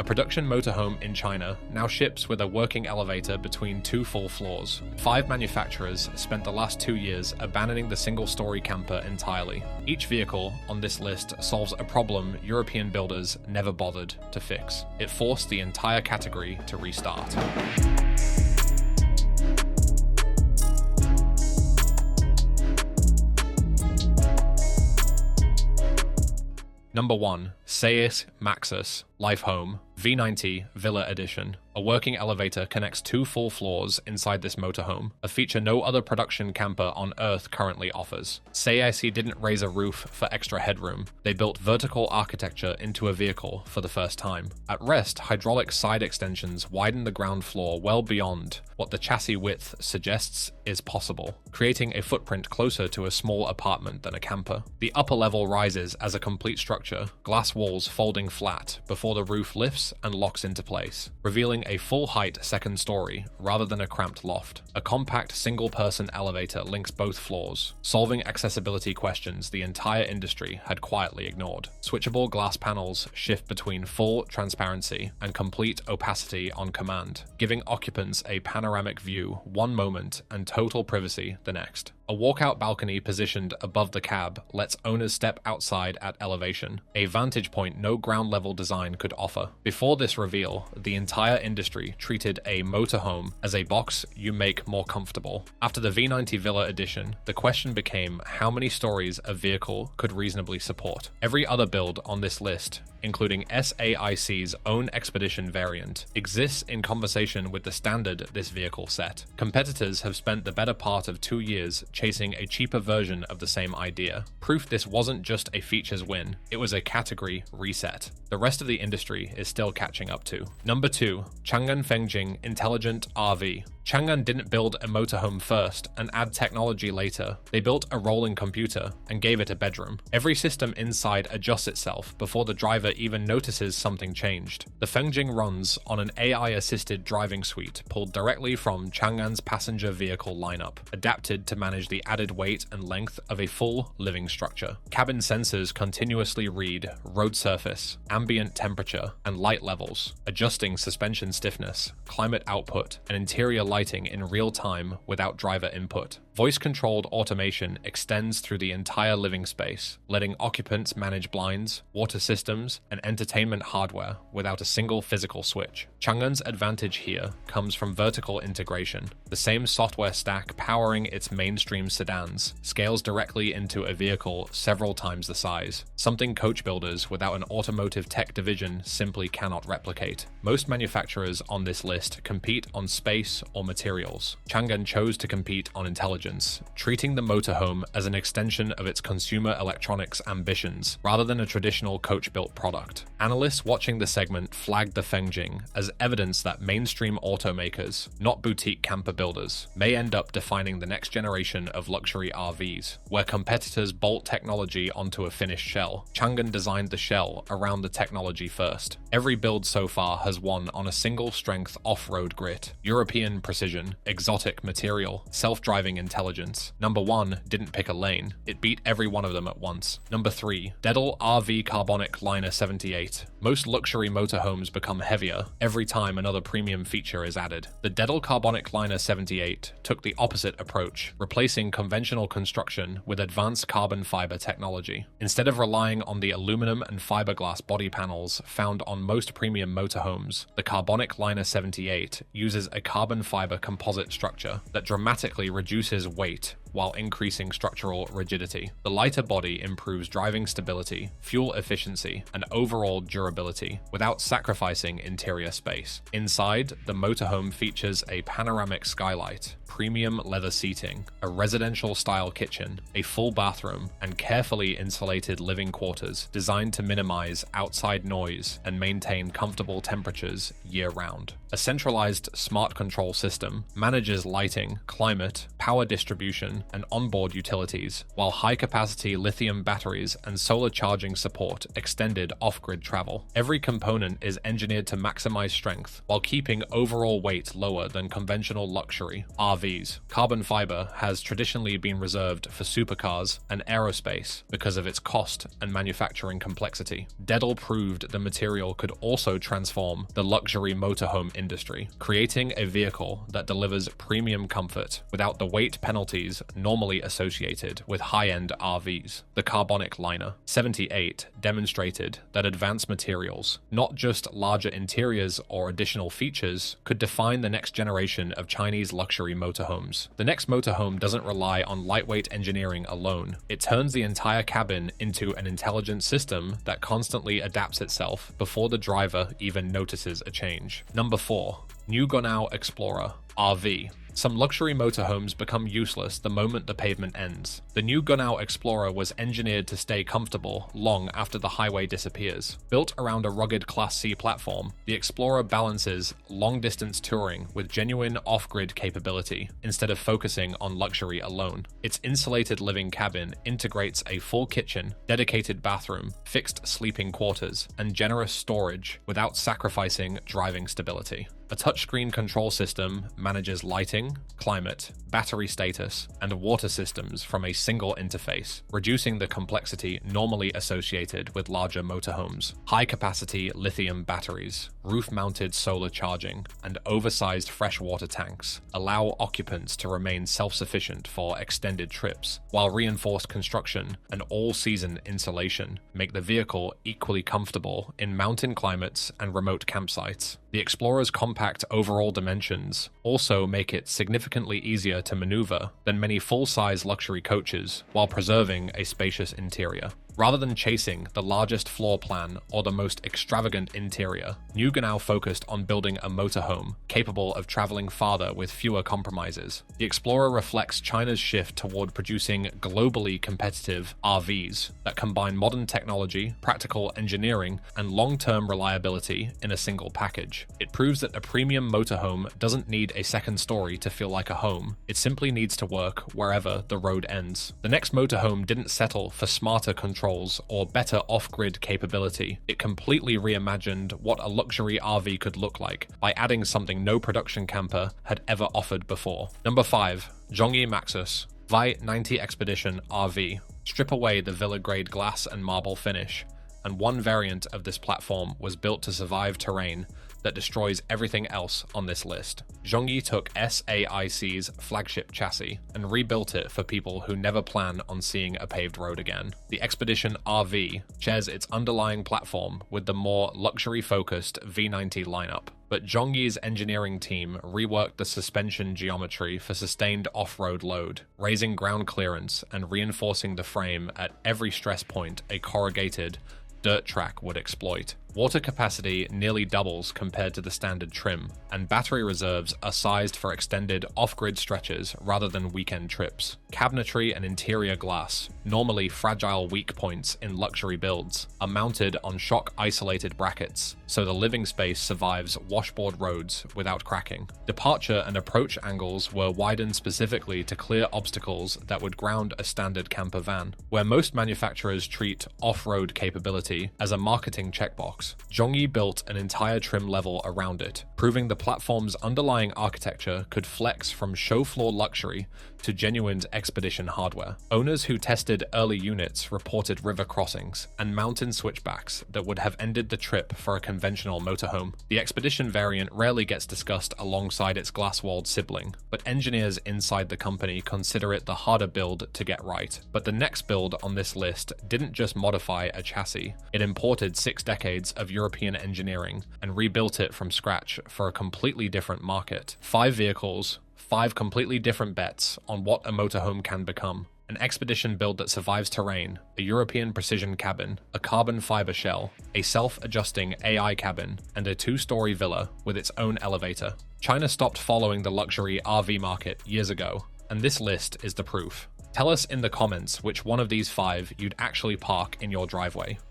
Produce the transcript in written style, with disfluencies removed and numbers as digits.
A production motorhome in China now ships with a working elevator between 2 full floors. 5 manufacturers spent the last 2 years abandoning the single-story camper entirely. Each vehicle on this list solves a problem European builders never bothered to fix. It forced the entire category to restart. Number 1. SAIC Maxus Life Home V90 Villa Edition. A working elevator connects 2 full floors inside this motorhome, a feature no other production camper on Earth currently offers. SAIC didn't raise a roof for extra headroom. They built vertical architecture into a vehicle for the first time. At rest, hydraulic side extensions widen the ground floor well beyond what the chassis width suggests is possible, creating a footprint closer to a small apartment than a camper. The upper level rises as a complete structure, glass walls folding flat before the roof lifts and locks into place, revealing a full-height second story rather than a cramped loft. A compact single-person elevator links both floors, solving accessibility questions the entire industry had quietly ignored. Switchable glass panels shift between full transparency and complete opacity on command, giving occupants a panoramic view one moment and total privacy the next. A walkout balcony positioned above the cab lets owners step outside at elevation, a vantage point no ground-level design could offer. Before this reveal, the entire industry treated a motorhome as a box you make more comfortable. After the V90 Villa Edition, the question became how many stories a vehicle could reasonably support. Every other build on this list, including SAIC's own Expedition variant, exists in conversation with the standard this vehicle set. Competitors have spent the better part of 2 years chasing a cheaper version of the same idea. Proof this wasn't just a features win, it was a category reset. The rest of the industry is still catching up to. Number 2. Changan Fengjing Intelligent RV. Changan didn't build a motorhome first and add technology later. They built a rolling computer and gave it a bedroom. Every system inside adjusts itself before the driver even notices something changed. The Fengjing runs on an AI-assisted driving suite pulled directly from Changan's passenger vehicle lineup, adapted to manage the added weight and length of a full living structure. Cabin sensors continuously read road surface, ambient temperature, and light levels, adjusting suspension stiffness, climate output, and interior lighting in real time without driver input. Voice-controlled automation extends through the entire living space, letting occupants manage blinds, water systems, and entertainment hardware without a single physical switch. Changan's advantage here comes from vertical integration. The same software stack powering its mainstream sedans scales directly into a vehicle several times the size, something coach builders without an automotive tech division simply cannot replicate. Most manufacturers on this list compete on space or materials. Changan chose to compete on intelligence, treating the motorhome as an extension of its consumer electronics ambitions rather than a traditional coach-built product. Analysts watching the segment flagged the Fengjing as evidence that mainstream automakers, not boutique camper builders, may end up defining the next generation of luxury RVs, where competitors bolt technology onto a finished shell. Changan designed the shell around the technology first. Every build so far has won on a single-strength off-road grit, European precision, exotic material, self-driving intelligence. Number 1 didn't pick a lane, it beat every one of them at once. Number 3. Deddle RV Carbonic Liner 78. Most luxury motorhomes become heavier every time another premium feature is added. The Deddle Carbonic Liner 78 took the opposite approach, replacing conventional construction with advanced carbon fiber technology. Instead of relying on the aluminum and fiberglass body panels found on most premium motorhomes, the Carbonic Liner 78 uses a carbon fiber composite structure that dramatically reduces weight while increasing structural rigidity. The lighter body improves driving stability, fuel efficiency, and overall durability without sacrificing interior space. Inside, the motorhome features a panoramic skylight, premium leather seating, a residential-style kitchen, a full bathroom, and carefully insulated living quarters designed to minimize outside noise and maintain comfortable temperatures year-round. A centralized smart control system manages lighting, climate, power distribution, and onboard utilities, while high-capacity lithium batteries and solar charging support extended off-grid travel. Every component is engineered to maximize strength while keeping overall weight lower than conventional luxury RVs. Carbon fiber has traditionally been reserved for supercars and aerospace because of its cost and manufacturing complexity. Deddle proved the material could also transform the luxury motorhome industry, creating a vehicle that delivers premium comfort without the weight penalties normally associated with high-end RVs. The Carbonic liner 78 demonstrated that advanced materials, not just larger interiors or additional features, could define the next generation of Chinese luxury motorhomes. The next motorhome doesn't rely on lightweight engineering alone. It turns the entire cabin into an intelligent system that constantly adapts itself before the driver even notices a change. Number 4. New Gonow Explorer RV. Some luxury motorhomes become useless the moment the pavement ends. The new Gonow Explorer was engineered to stay comfortable long after the highway disappears. Built around a rugged Class C platform, the Explorer balances long-distance touring with genuine off-grid capability instead of focusing on luxury alone. Its insulated living cabin integrates a full kitchen, dedicated bathroom, fixed sleeping quarters, and generous storage without sacrificing driving stability. A touchscreen control system manages lighting, climate, battery status, and water systems from a single interface, reducing the complexity normally associated with larger motorhomes. High-capacity lithium batteries, roof-mounted solar charging, and oversized freshwater tanks allow occupants to remain self-sufficient for extended trips, while reinforced construction and all-season insulation make the vehicle equally comfortable in mountain climates and remote campsites. The Explorer's compact overall dimensions also make it significantly easier to maneuver than many full-size luxury coaches while preserving a spacious interior. Rather than chasing the largest floor plan or the most extravagant interior, New Gonow focused on building a motorhome capable of traveling farther with fewer compromises. The Explorer reflects China's shift toward producing globally competitive RVs that combine modern technology, practical engineering, and long-term reliability in a single package. It proves that a premium motorhome doesn't need a second story to feel like a home. It simply needs to work wherever the road ends. The next motorhome didn't settle for smarter controls or better off-grid capability. It completely reimagined what a luxury RV could look like by adding something no production camper had ever offered before. Number 5. Zhongyi Maxus Vi90 Expedition RV. Strip away the villa-grade glass and marble finish, and one variant of this platform was built to survive terrain that destroys everything else on this list. Zhongyi took SAIC's flagship chassis and rebuilt it for people who never plan on seeing a paved road again. The Expedition RV shares its underlying platform with the more luxury-focused V90 lineup, but Zhongyi's engineering team reworked the suspension geometry for sustained off-road load, raising ground clearance and reinforcing the frame at every stress point a corrugated dirt track would exploit. Water capacity nearly doubles compared to the standard trim, and battery reserves are sized for extended off-grid stretches rather than weekend trips. Cabinetry and interior glass, normally fragile weak points in luxury builds, are mounted on shock-isolated brackets, so the living space survives washboard roads without cracking. Departure and approach angles were widened specifically to clear obstacles that would ground a standard camper van. Where most manufacturers treat off-road capability as a marketing checkbox, Zhongyi built an entire trim level around it, proving the platform's underlying architecture could flex from show floor luxury to genuine expedition hardware. Owners who tested early units reported river crossings and mountain switchbacks that would have ended the trip for a conventional motorhome. The Expedition variant rarely gets discussed alongside its glass-walled sibling, but engineers inside the company consider it the harder build to get right. But the next build on this list didn't just modify a chassis, it imported 6 decades of European engineering and rebuilt it from scratch for a completely different market. 5 vehicles, 5 completely different bets on what a motorhome can become. An Expedition build that survives terrain, a European precision cabin, a carbon fiber shell, a self-adjusting AI cabin, and a 2-story villa with its own elevator. China stopped following the luxury RV market years ago, and this list is the proof. Tell us in the comments which one of these 5 you'd actually park in your driveway.